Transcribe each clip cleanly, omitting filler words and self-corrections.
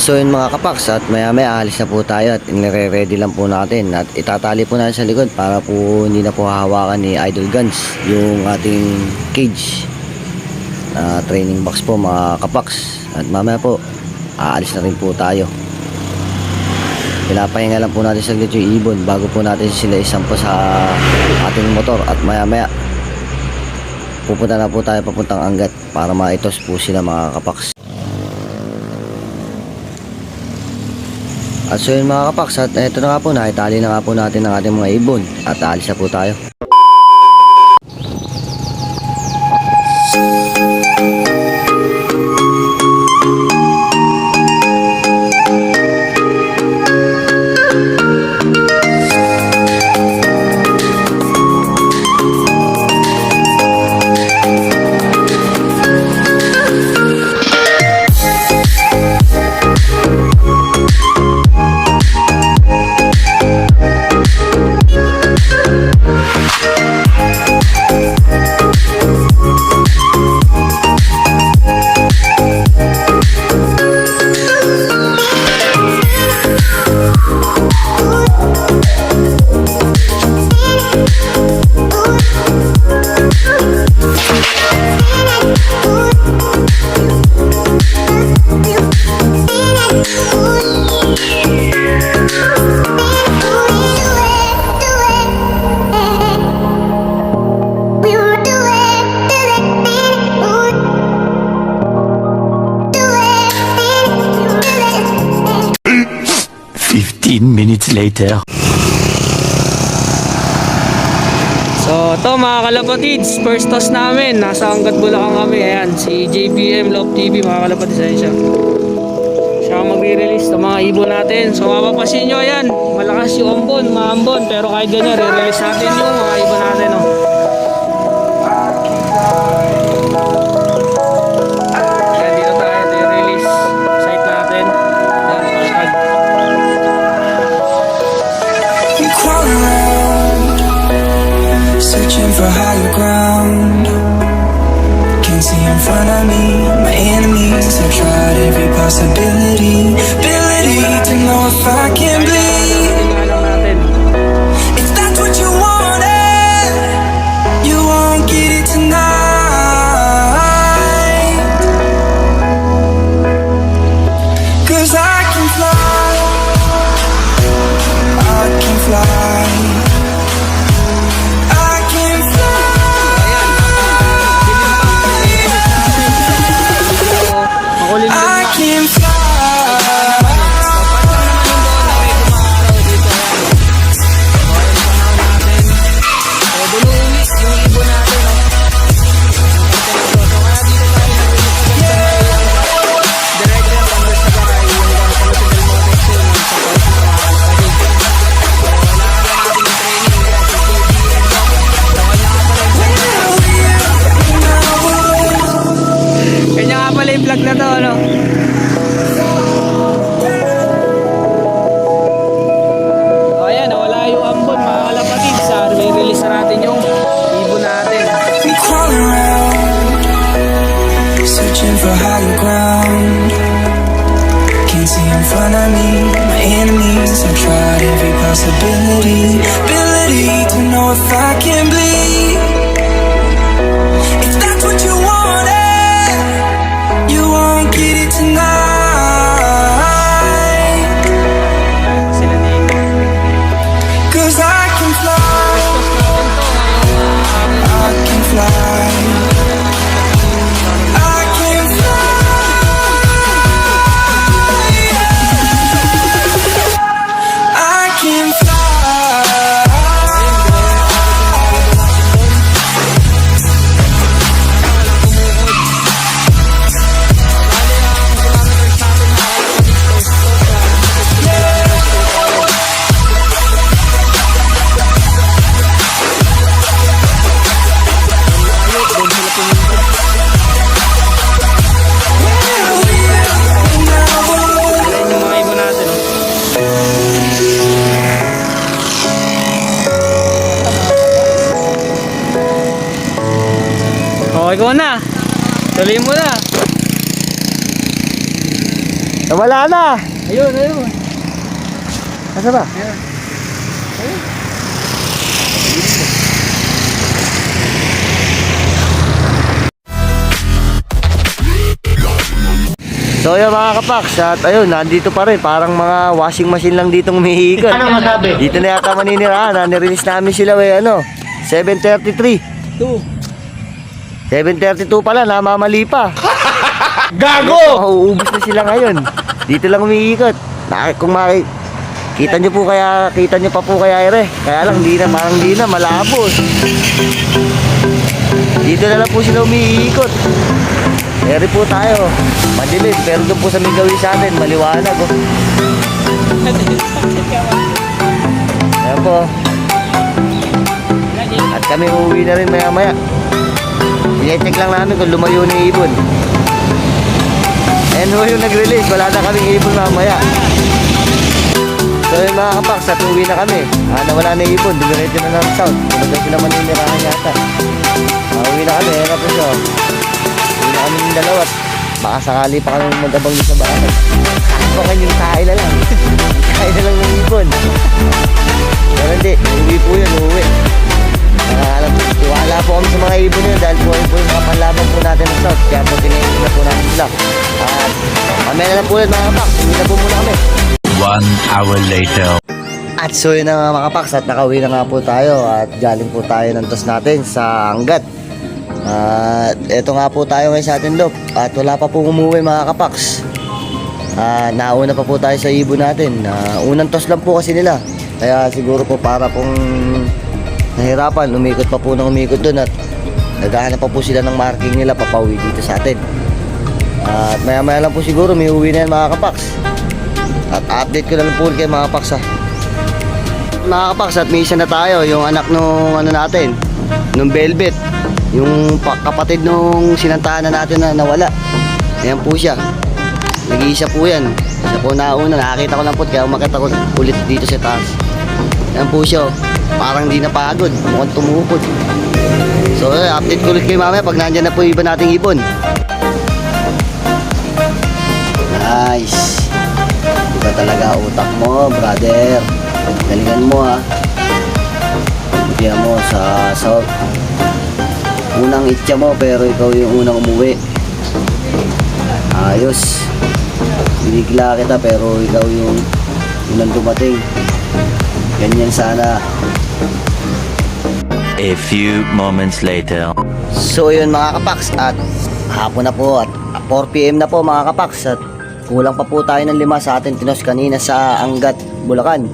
So yun mga kapaks, at maya maya alis na po tayo at inire-ready lang po natin at itatali po natin sa likod para po hindi na po hahawakan ni Idol Guns yung ating cage na training box po mga kapaks. At mamaya po aalis na rin po tayo. Pinapahinga lang po natin saglit yung ibon bago po natin sila isampo sa ating motor, at maya maya pupunta na po tayo papuntang ANGAT para maitos po sila mga kapaks. At so yun mga kapaks, at eto na nga po, nakitali na nga po natin ang ating mga ibon at aalis na po tayo. Minutes later. So ito mga kalapatids, first toss namin, nasa ANGAT Bulacan kami. Ayan, si JPM Love TV mga kalapatids, ayan siya. Siya magre-release ng mga ibon natin. So mapapasin nyo, ayan, malakas yung ambon, maambon. Pero kahit ganyan, re-release natin yung mga ibon natin, oh. Ayan, dito tayo, re-release site natin. Ayan, searching for higher ground. Can't see in front of me, my enemies. I've tried every possibility, ability to know if I can bleed. If that's what you wanted, you won't get it tonight. 'Cause I can fly, I can fly. I can fly. kanya nga pala yung vlog na to, ano? Ayan, nawala yung ambon mga kalapatid. Sa release na natin yung ibon natin. Searching for higher ground. Can't see in front of me, my enemies. I've tried every possibility, ability to know if I can bleed. If that's what you wanted, you won't get it tonight. 'Cause I can fly, I can fly. Okay ko na. Tuloy mo na. Nawala na. Ayun, ayun. Asa ba? So yun mga kapaks, at ayun, nandito pa rin. Parang mga washing machine lang ditong umiikot. Ano masabi? Dito na yata maninirahan. Nirelease namin sila 7:33. 7:32 pala, namamali pa. Gago! Uuubos na sila ngayon. Dito lang umiikot. Kita nyo pa po kaya ere. Kaya lang, parang di na, malabo. Dito na lang po sila umiikot. Ere po tayo. Madilim, pero doon po sa may gawin sa atin, maliwanag. Ayan po. At kami uuwi na rin maya maya. I-check lang namin kung lumayo na yung ibon. Ayan ho yung nag-release, wala na kaming ibon mamaya. So yun mga kapaks, at uwi na kami. Nawala na yung ibon, dumiretso na ng south. Tulad sila maninirahan yata. Uwi na kami, ayan na po siya. Uwi na kami yung dalawa. Baka sakali pa kami magabang sa bahay. Baka yung kain na lang. Kain na lang ng ibon. Pero hindi, uwi po yun, uwi. Tiwala po kami sa mga ibon yun dahil po yung mga panlaban po natin ng south. Kaya po tinayin na po natin sila. At mamaya na lang po ulit mga kapaks. Uwi na po muna kami. 1 hour later. At so yun na mga kapaks, at nakauwi na nga po tayo. At galing po tayo ng tos natin sa ANGAT. At eto nga po tayo ngayon sa atin Dok. At wala pa po umuwi mga kapaks. Nauna pa po tayo sa ibon natin. Unang tos lang po kasi nila. Kaya siguro po para pong nahirapan, umikot pa po ng umikot dun. At naghahanap pa po sila ng marking nila papauwi dito sa atin. At maya maya lang po siguro may uwi na yan mga kapaks. At update ko na lang po kayo mga kapaks mga kapaks. At may isa na tayo, yung anak nung natin, nung Velvet, yung kapatid nung sinantahan na natin na nawala. Ayan po siya, nag-iisa po yan. Siya po nauna, nakakita ko lang po kaya umakit ako ulit dito sa taas. Ayan po siya, parang di napagod, mukhang tumupod. So update ko ulit kayo mamaya pag nandyan na po yung iba nating ibon. Nice. Iba talaga utak mo, brother. Galingan mo bigyan mo sa unang itcha mo, pero ikaw yung unang umuwi. Ayos. Binigla kita pero ikaw yung unang dumating. Ganyan sana. A few moments later. So yun mga kapaks, at hapon na po at 4 PM na po mga kapaks. At kulang pa po tayo ng 5 sa atin tinos kanina sa ANGAT, Bulacan.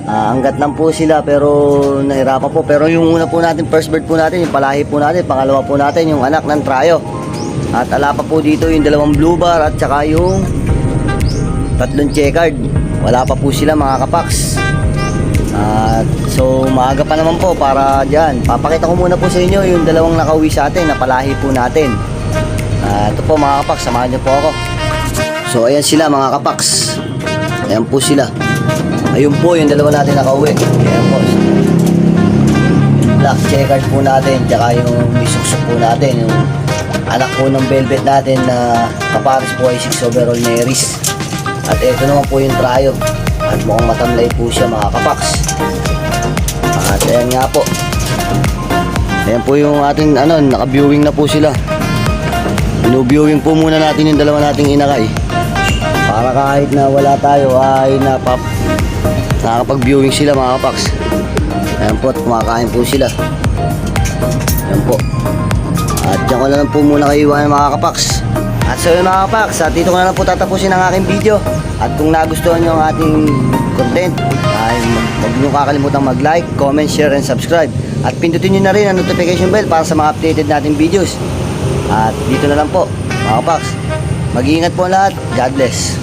ANGAT lang po sila pero nahirapan po. Pero yung una po natin, first bird po natin, yung palahi po natin, pangalawa po natin yung anak ng trayo. At ala pa po dito yung 2 blue bar at saka yung 3 checkered. Wala pa po sila mga kapaks. So maaga pa naman po para dyan. Papakita ko muna po sa inyo yung 2 nakauwi sa atin na palahi po natin. Ito po mga kapaks, samahan niyo po ako. So ayan sila mga kapaks. Ayan po sila. Ayun po yung 2 natin nakauwi. Ayan po. Black checkered po natin. Tsaka yung isuksok po natin. Yung anak po ng Velvet natin na kapares po ay 6 overall Neris. At ito naman po yung trayo. At mukhang matamlay po siya mga kapaks. At ayan nga po. Ayan po yung ating naka-viewing na po sila. Binu-viewing po muna natin yung 2 nating inakay. Para kahit na wala tayo ay nakakapag-viewing sila mga kapaks. Ayan po, at kumakain po sila. Ayan po. At dyan ko na lang po muna kayo iwanan mga kapaks. At so yun mga kapaks, at dito ko na lang po tatapusin ang aking video. At kung nagustuhan nyo ang ating content, ay huwag nyo kakalimutan mag-like, comment, share, and subscribe. At pindutin nyo na rin ang notification bell para sa mga updated nating videos. At dito na lang po mga kapaks. Mag-iingat po lahat. God bless.